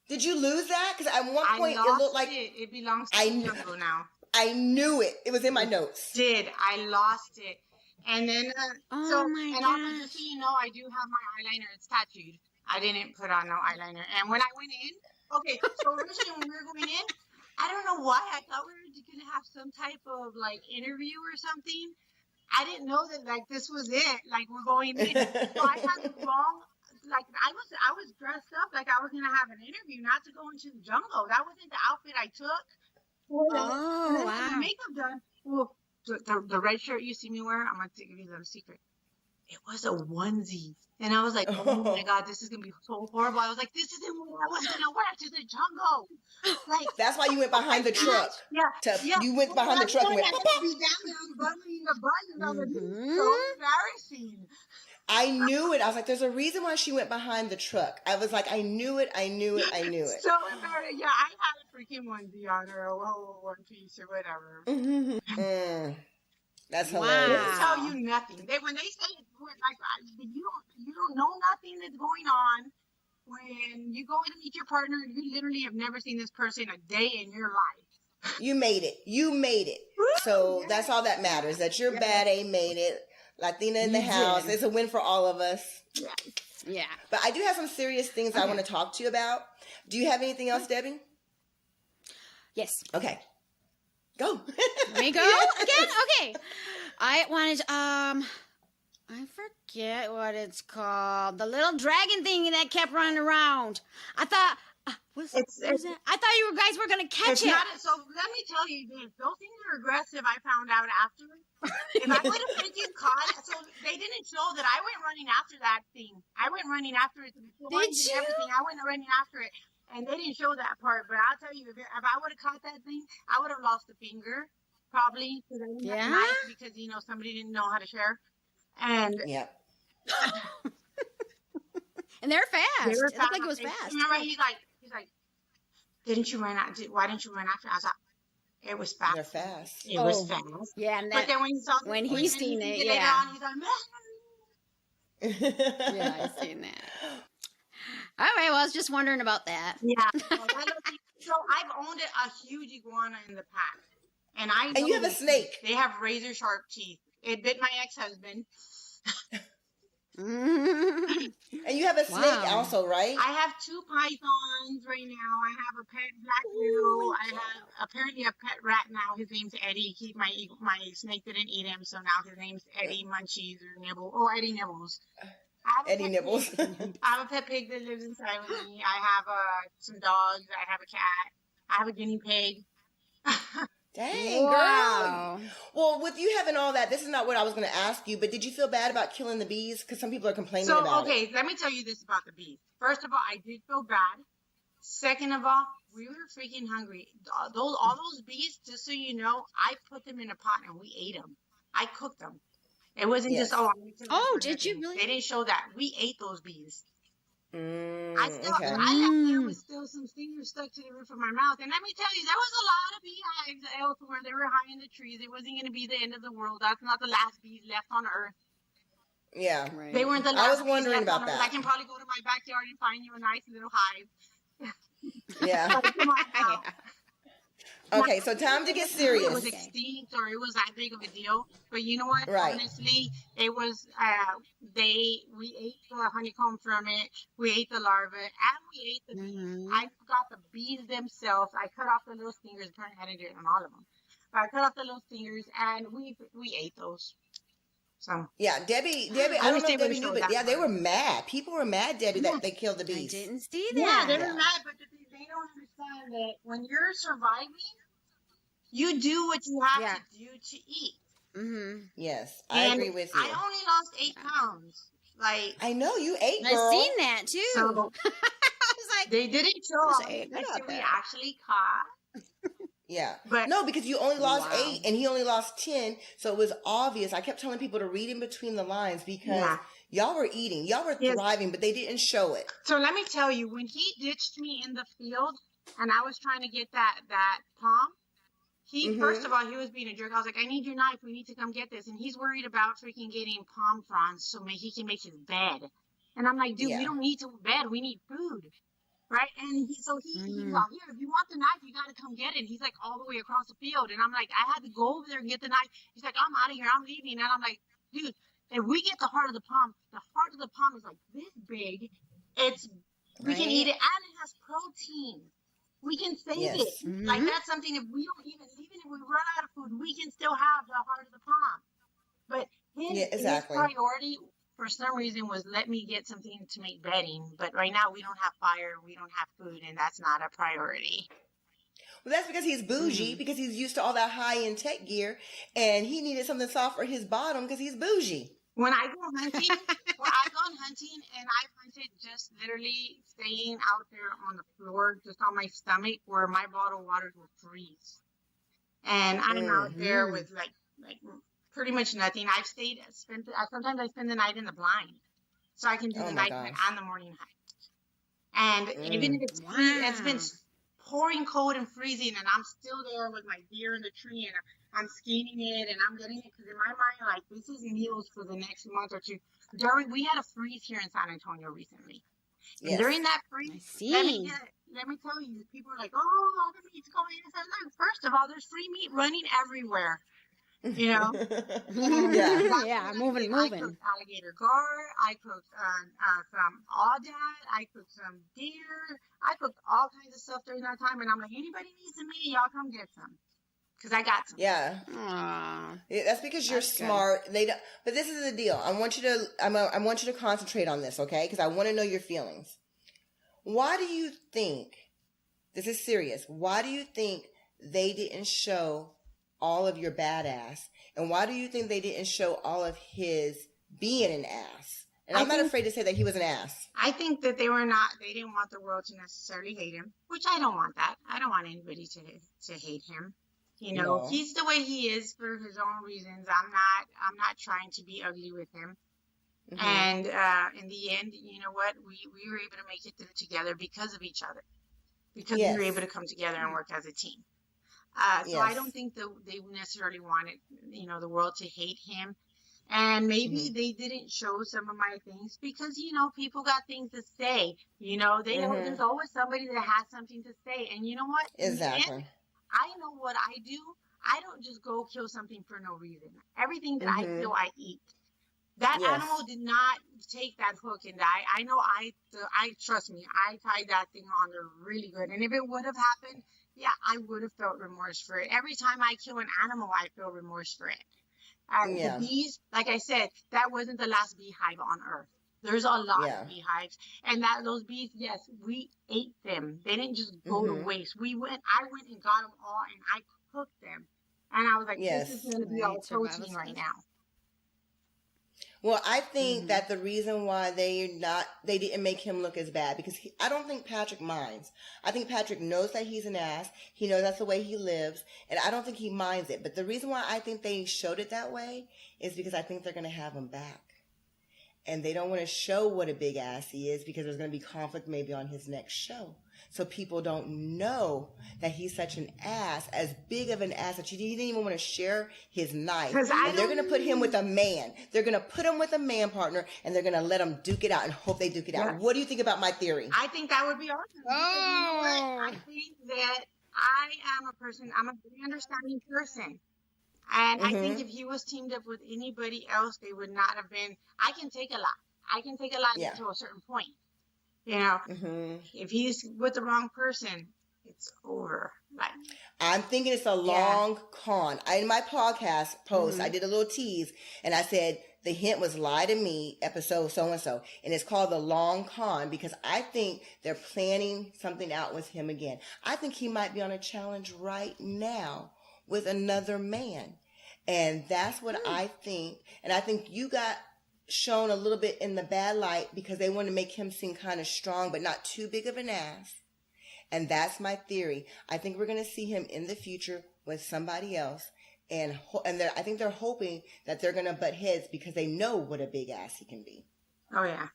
Did you lose that? Because at one point it looked like it belongs to the jungle now. I knew it. It was in my notes. I lost it. And then, Oh my and also gosh. just so you know, I do have my eyeliner. It's tattooed. I didn't put on no eyeliner. And when I went in, okay, so originally when we were going in, I don't know why I thought we were gonna have some type of like interview or something. I didn't know that like this was it. Like we're going in. So I had the wrong. Like I was dressed up like I was gonna have an interview, not to go into the jungle. That wasn't the outfit I took. And Oh then the wow. makeup done. Well, the red shirt you see me wear, I'm gonna give you a little secret. It was a onesie. And I was like, oh my God, this is going to be so horrible. I was like, this isn't what I was going to wear to the jungle. Like, That's why you went behind the truck. yeah. You went behind the truck and went, I had to be down there unbuttoning the buttons. I was like, this is so embarrassing. I knew it. I was like, there's a reason why she went behind the truck. I was like, I knew it. So embarrassing. Yeah, I had a freaking onesie on or a whole one piece or whatever. That's hilarious. They tell you nothing. When they say like you don't know nothing that's going on. When you go in to meet your partner, you literally have never seen this person a day in your life. You made it. So that's all that matters. That your bad A made it. Latina in the house. It's a win for all of us. Yeah. But I do have some serious things I want to talk to you about. Do you have anything else, Debbie? Yes. Okay. Go. Me go again? Okay. I wanted I forget what it's called. The little dragon thing that kept running around. I thought what was that? I thought you guys were gonna catch it. So let me tell you this. Those things are aggressive. I found out after. If I would have freaking caught it, so they didn't show that I went running after that thing. I went running after it. Did you? Everything. I went running after it. And they didn't show that part, but I'll tell you, if I would have caught that thing, I would have lost a finger, probably, because I didn't have a knife, because, somebody didn't know how to share. And and they're fast. It looked like it was fast. Remember, he's like, didn't you run out? Why didn't you run after? I was like, it was fast. They're fast. It was fast. Yeah, and but then when he's seen it, later on, he's like, yeah, I've seen that. All right, well, I was just wondering about that. Yeah. So I've owned a huge iguana in the past. And you have a snake. They have razor sharp teeth. It bit my ex-husband. And you have a snake also, right? I have 2 pythons right now. I have a pet black widow. I have apparently a pet rat now. His name's Eddie. My snake didn't eat him, so now his name's Eddie Munchies or Nibble. Oh, Eddie Nibbles. Eddie Nibbles. I have a pet pig that lives inside with me. I have some dogs. I have a cat. I have a guinea pig. Dang, girl. Well, with you having all that, this is not what I was going to ask you, but did you feel bad about killing the bees? Because some people are complaining about it. Okay, let me tell you this about the bees. First of all, I did feel bad. Second of all, we were freaking hungry. All those bees, just so you know, I put them in a pot and we ate them. I cooked them. It wasn't just, did you really? They didn't show that. We ate those bees. I left there with still some stingers stuck to the roof of my mouth. And let me tell you, there was a lot of beehives elsewhere. They were high in the trees. It wasn't going to be the end of the world. That's not the last bees left on Earth. Yeah. Right. They weren't the last. I was wondering bees about left on that. Earth. I can probably go to my backyard and find you a nice little hive. Yeah. Come on now. Okay, so time to get serious. It was extinct or it was that big of a deal. But you know what? Right. Honestly, it was, we ate the honeycomb from it, we ate the larvae, and we ate the bees. I got the bees themselves. I cut off the little stingers. Apparently I didn't do it on all of them. But I cut off the little stingers and we ate those. So yeah, Debbie, I don't know if Debbie knew, but they were mad. People were mad, Debbie, that they killed the bees. I didn't see that. Yeah, they were mad, but they don't understand that when you're surviving, you do what you have to do to eat. Mm-hmm. Yes, I agree with you. I only lost 8 pounds. Like I know you ate, girl. I've seen that too. So, I was like, they didn't show us eight. that we actually caught. Yeah, but no, because you only lost 8 and he only lost 10, so it was obvious. I kept telling people to read in between the lines because y'all were eating, y'all were thriving, but they didn't show it. So let me tell you, when he ditched me in the field and I was trying to get that palm. First of all, he was being a jerk. I was like, I need your knife. We need to come get this. And he's worried about freaking getting palm fronds so he can make his bed. And I'm like, dude, we don't need to bed. We need food. Right? And he's like, here, if you want the knife, you got to come get it. And he's like all the way across the field. And I'm like, I had to go over there and get the knife. He's like, I'm out of here. I'm leaving. And I'm like, dude, if we get the heart of the palm is like this big. We can eat it, and it has protein. We can save it. Mm-hmm. Like, that's something, if we don't even if we run out of food, we can still have the heart of the palm. But his priority, for some reason, was let me get something to make bedding. But right now, we don't have fire, we don't have food, and that's not a priority. Well, that's because he's bougie, because he's used to all that high-end tech gear, and he needed something soft for his bottom because he's bougie. When I go hunting, and I've hunted just literally staying out there on the floor, just on my stomach, where my bottled water will freeze. And I'm out there with like pretty much nothing. Sometimes I spend the night in the blind, so I can do the night hunt and the morning hunt. And even if it's been pouring cold and freezing, and I'm still there with my deer in the tree, and I'm skinning it, and I'm getting it, because in my mind, like, this is meals for the next month or two. We had a freeze here in San Antonio recently. Yes. During that freeze, let me tell you, people are like, oh, all the meat's going in. Like, first of all, there's free meat running everywhere. You know? Moving. I cooked alligator gar. I cooked some aoudad. I cooked some deer. I cooked all kinds of stuff during that time, and I'm like, anybody needs some meat, y'all come get some. Because I got some. Yeah. That's because you're smart. Good. They don't, but this is the deal. I want you to concentrate on this, okay? Because I want to know your feelings. Why do you think, this is serious, why do you think they didn't show all of your badass? And why do you think they didn't show all of his being an ass? And I'm not afraid to say that he was an ass. I think that they didn't want the world to necessarily hate him, which I don't want that. I don't want anybody to hate him. You know, he's the way he is for his own reasons. I'm not trying to be ugly with him. Mm-hmm. And in the end, you know what? We were able to make it through together because of each other. Because we were able to come together and work as a team. So I don't think that they necessarily wanted, you know, the world to hate him. And maybe they didn't show some of my things because, you know, people got things to say. You know, there's always somebody that has something to say. And you know what? Exactly. I know what I do. I don't just go kill something for no reason. Everything that I kill, I eat. That animal did not take that hook and die. I know I trust me, I tied that thing on there really good. And if it would have happened, I would have felt remorse for it. Every time I kill an animal, I feel remorse for it. The bees, like I said, that wasn't the last beehive on Earth. There's a lot of beehives, and those bees, yes, we ate them. They didn't just go to waste. I went and got them all, and I cooked them. And I was like, this is going to be all protein right now. Well, I think that the reason why they didn't make him look as bad, because I don't think Patrick minds. I think Patrick knows that he's an ass. He knows that's the way he lives, and I don't think he minds it. But the reason why I think they showed it that way is because I think they're going to have him back. And they don't want to show what a big ass he is because there's going to be conflict maybe on his next show. So people don't know that he's such an ass, as big of an ass that he didn't even want to share his knife. And they're going to put him with a man. They're going to put him with a man partner, and they're going to let him duke it out and hope they duke it out. What do you think about my theory? I think that would be awesome. I think that I'm a very understanding person. And I think if he was teamed up with anybody else, they would not have been. I can take a lot to a certain point. You know, if he's with the wrong person, it's over. Like, I'm thinking it's a long con. In my podcast post, I did a little tease, and I said the hint was Lie to Me, episode so-and-so. And it's called The Long Con because I think they're planning something out with him again. I think he might be on a challenge right now with another man. And that's what I think. And I think you got shown a little bit in the bad light because they want to make him seem kind of strong, but not too big of an ass. And that's my theory. I think we're going to see him in the future with somebody else. And I think they're hoping that they're going to butt heads because they know what a big ass he can be. Oh, yeah.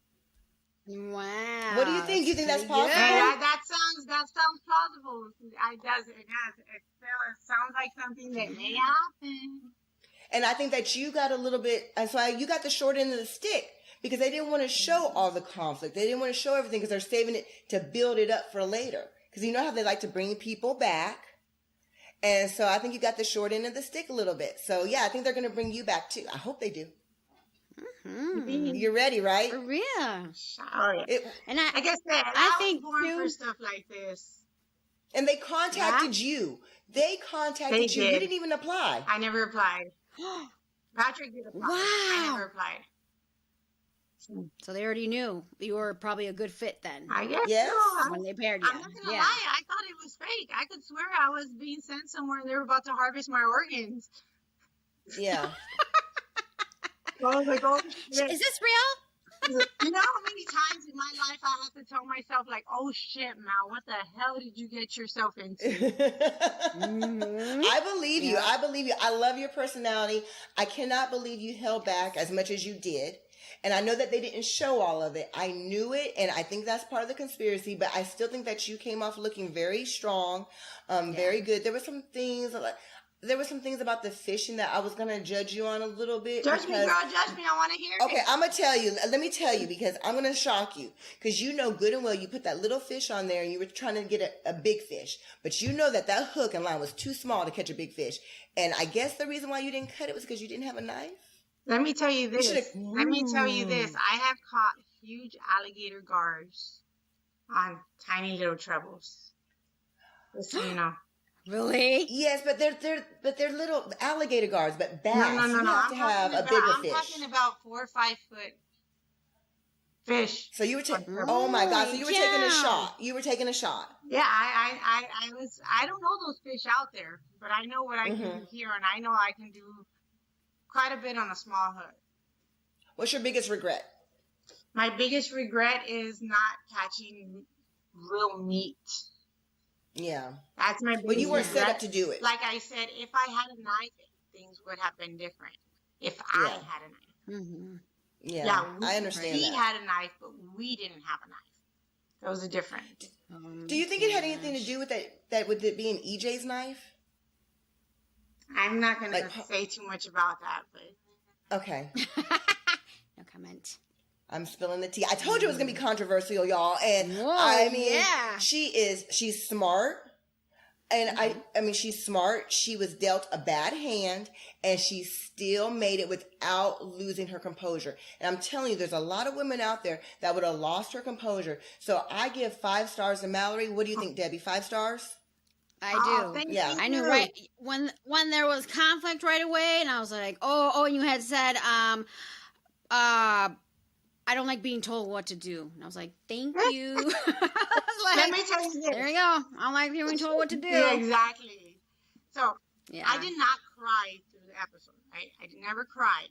Wow. What do you think? You think that's possible? That sounds plausible. It does. It sounds like something that may happen. And I think that you got a little bit, and so you got the short end of the stick because they didn't want to show all the conflict. They didn't want to show everything because they're saving it to build it up for later. Because you know how they like to bring people back. And so I think you got the short end of the stick a little bit. So yeah, I think they're going to bring you back too. I hope they do. You're ready, right? For real. Oh, yeah. And like I said, I think was born for stuff like this. And they contacted you. They contacted you. Did. You didn't even apply. I never applied. Patrick did apply. Wow. I never applied. So they already knew you were probably a good fit then. I guess so. When they paired you. I'm not gonna lie. I thought it was fake. I could swear I was being sent somewhere and they were about to harvest my organs. Yeah. So I was like, oh, Is shit. this real? You know how many times in my life I have to tell myself, like, oh shit, Mal, what the hell did you get yourself into? I believe you. I believe you. I love your personality. I cannot believe you held back as much as you did. And I know that they didn't show all of it. I knew it, and I think that's part of the conspiracy, but I still think that you came off looking very strong, very good. There were some things about the fishing that I was going to judge you on a little bit. Judge me, girl, judge me. I want to hear it. Okay, I'm going to tell you. Let me tell you, because I'm going to shock you. Because you know good and well you put that little fish on there and you were trying to get a big fish. But you know that hook and line was too small to catch a big fish. And I guess the reason why you didn't cut it was because you didn't have a knife. Let me tell you this. I have caught huge alligator guards on tiny little trebles. Just so you know. Really? Yes, but they're little alligator guards, but bass. No. You have to have a bigger fish. I'm talking about 4 or 5 foot fish. So you were oh my God! So you were taking a shot. You were taking a shot. Yeah, I was. I don't know those fish out there, but I know what I can do here, and I know I can do quite a bit on a small hook. What's your biggest regret? My biggest regret is not catching real meat. Yeah. That's my biggest But you weren't regret. set up to do it. Like I said, if I had a knife, things would have been different. If I had a knife. Mm-hmm. Yeah, I understand we that. had a knife, but we didn't have a knife. That was a different. Do you think it had anything to do with that with it being EJ's knife? I'm not going to say too much about that, but... Okay. No comment. I'm spilling the tea. I told you it was going to be controversial, y'all. And I mean, she's smart. And I mean, she's smart. She was dealt a bad hand and she still made it without losing her composure. And I'm telling you, there's a lot of women out there that would have lost her composure. So I give 5 stars to Mallory. What do you think, Debbie? 5 stars? I do. Yeah. I knew right when there was conflict right away, and I was like, oh, and you had said, I don't like being told what to do. And I was like, thank you. I was like, let me tell you this. There you go. I don't like being told what to do. Yeah, exactly. So I did not cry through the episode. I never cried.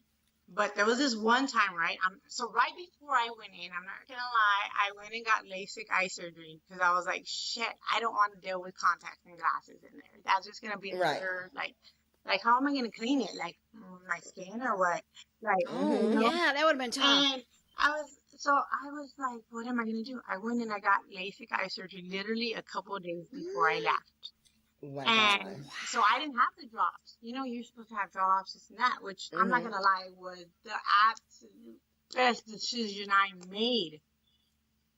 But there was this one time, right? So right before I went in, I'm not going to lie, I went and got LASIK eye surgery because I was like, shit, I don't want to deal with contacts and glasses in there. That's just going to be another, like, how am I going to clean it? Like, my skin or what? Like, yeah, that would have been tough. And I was like, what am I going to do? I went and I got LASIK eye surgery literally a couple of days before I left. Wow. And so I didn't have the drops. You know, you're supposed to have drops, this and that, which I'm not going to lie was the absolute best decision I made.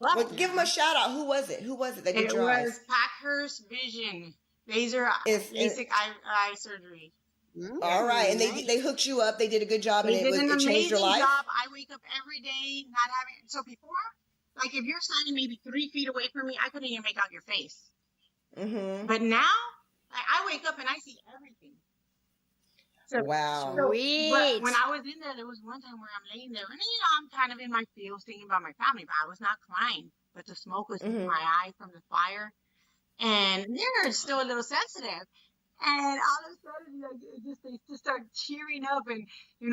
Well, give them a shout out. Who was it? That did your eyes? It was Packhurst Vision laser LASIK eye surgery. All right, and they hooked you up. They did a good job, and it changed your life. Job. I wake up every day not having. So before, like if you're standing maybe 3 feet away from me, I couldn't even make out your face. But now, I wake up and I see everything. So, wow. Sweet. But when I was in there was one time where I'm laying there, and I'm kind of in my feels thinking about my family, but I was not crying. But the smoke was in my eye from the fire, and they're still a little sensitive. And all of a sudden, they just start cheering up, and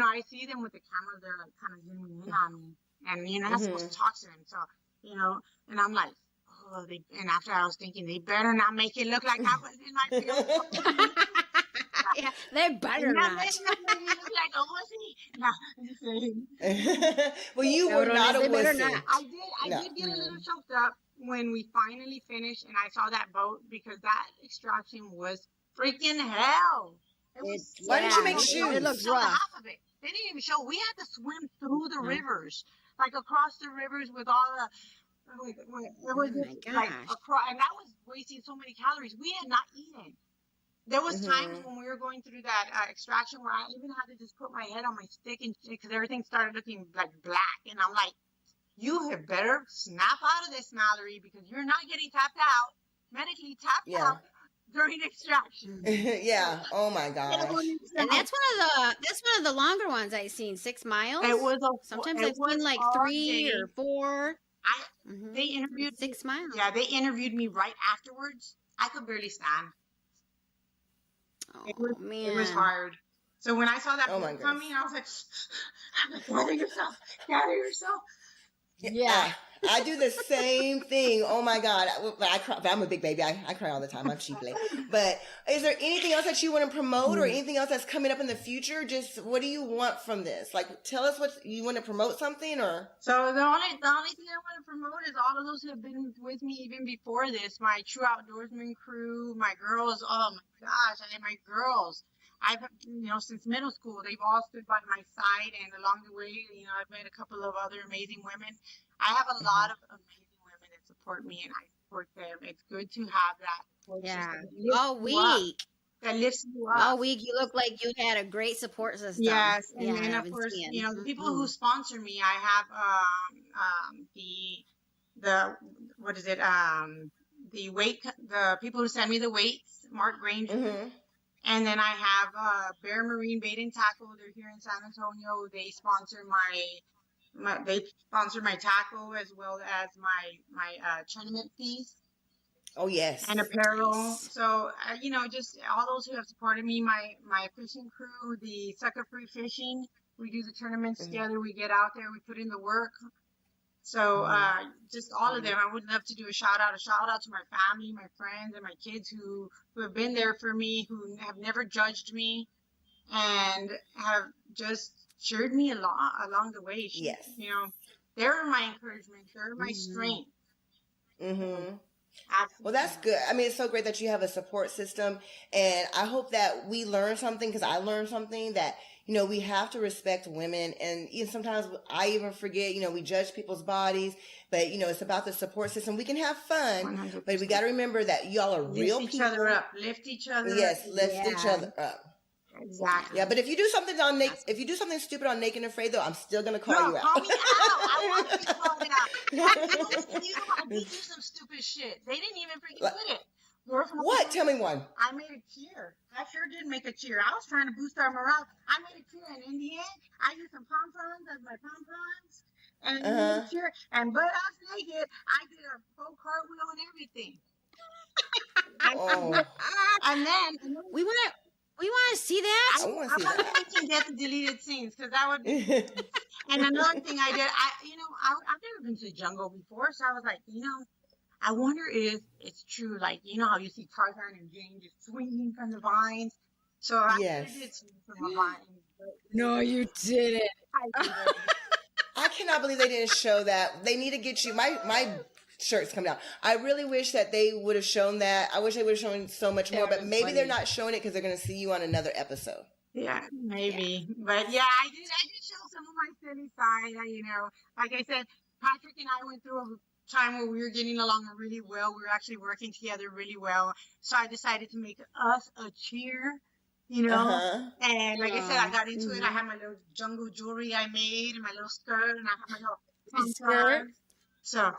I see them with the camera. They're like kind of zooming in on me, and you're not supposed to talk to them. So and I'm like. And after I was thinking, they better not make it look like I was in my field. Yeah, they better not. Make it look like a wussy. No, I'm just saying. Well, you were not a wussy. I did get a little choked up when we finally finished, and I saw that boat because that extraction was freaking hell. Why didn't you make shoes? It looks rough. Half of it. They didn't even show. We had to swim through the rivers, like across the rivers with all the. It was just like across, and that was wasting so many calories. We had not eaten. there was times when we were going through that extraction where I even had to just put my head on my stick and because everything started looking like black, and I'm like, you had better snap out of this, Mallory, because you're not getting tapped out, medically tapped out during extraction. Yeah. Oh my gosh. And that's one of the longer ones I've seen. 6 miles. It was sometimes I've seen like 3 or 4. They interviewed 6 miles. Yeah, they interviewed me right afterwards. I could barely stand. Man, it was hard. So when I saw that coming, I was like, gather yourself. Yeah. I do the same thing. Oh my God. I cry, but I'm a big baby. I cry all the time. I'm cheaply. But is there anything else that you want to promote or anything else that's coming up in the future? Just what do you want from this? Like, tell us what you want to promote something or? So the only thing I want to promote is all of those who have been with me even before this, my true outdoorsman crew, my girls. Oh my gosh. And my girls. I've, since middle school, they've all stood by my side, and along the way, I've met a couple of other amazing women. I have a lot of amazing women that support me, and I support them. It's good to have that. Yeah. All week. That lifts you up. All week, you look like you had a great support system. Yes, and then of course, the people who sponsor me, I have the people who send me the weights, Mark Granger. And then I have Bear Marine Bait and Tackle. They're here in San Antonio. They sponsor my tackle as well as my tournament fees. Oh yes. And apparel. Nice. So just all those who have supported me, my fishing crew, the Sucker Free Fishing. We do the tournaments together. We get out there. We put in the work. So just all of them. I would love to do a shout out to my family, my friends, and my kids who have been there for me, who have never judged me, and have just cheered me along the way. Yes. They're my encouragement. They're my strength. Absolutely. Well, that's good. I mean, it's so great that you have a support system, and I hope that we learn something, because I learned something that we have to respect women, and sometimes I even forget, we judge people's bodies, but it's about the support system. We can have fun, 100%. But we got to remember that y'all are real people. Lift each other up. Lift each other up. Yes, lift each other up. Exactly. Yeah, but if you do something stupid on Naked and Afraid, though, I'm still gonna call you out. Call me out. I want you to call it out. I did do some stupid shit. They didn't even freaking put it. What? Tell me one. I made a cheer. I sure did make a cheer. I was trying to boost our morale. I made a cheer, and in the end, I used some pom-poms as my pom-poms, and made a cheer. And butt ass naked, I did a full cartwheel and everything. And then we want to see that. I want to see that. I can get the deleted scenes, because that would. And another thing I did, I've never been to the jungle before, so I was like, I wonder if it's true, like, how you see Tarzan and Jane just swinging from the vines. So I did swing from the vines. No, you didn't. I did. I cannot believe they didn't show that. They need to get you. My shirt's coming down. I really wish that they would have shown that. I wish they would have shown so much more, but maybe they're not showing it because they're going to see you on another episode. Yeah, maybe. But yeah, I did show some of my silly side. Like I said, Patrick and I went through a time where we were getting along really well. We were actually working together really well. So I decided to make us a cheer, And like I said, I got into it. I had my little jungle jewelry I made, and my little skirt, and I had my little skirt. So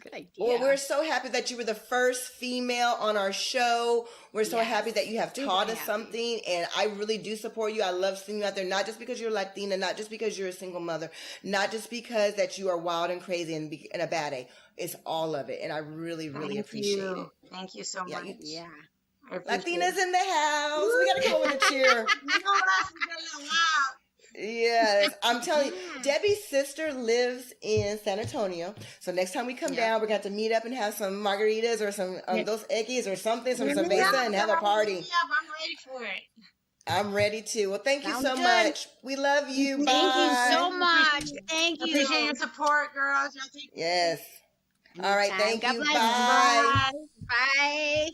good idea. Well, we're so happy that you were the first female on our show. We're so happy that you have taught us something, and I really do support you. I love seeing you out there, not just because you're Latina, not just because you're a single mother, not just because that you are wild and crazy and a baddie. It's all of it, and I really, really appreciate it. Thank you so much. Yeah. Latinas in the house. We got to come with a cheer. Yes, I'm telling you, Debbie's sister lives in San Antonio. So next time we come down, we're going to meet up and have some margaritas or some those eggies or something, some cerveza, and have a party. I'm ready for it. I'm ready too. Well, thank you so much. We love you. Bye. Thank you so much. Thank you. Appreciate your support, girls. Yes. All right. Thank you. God bless. Bye. Bye.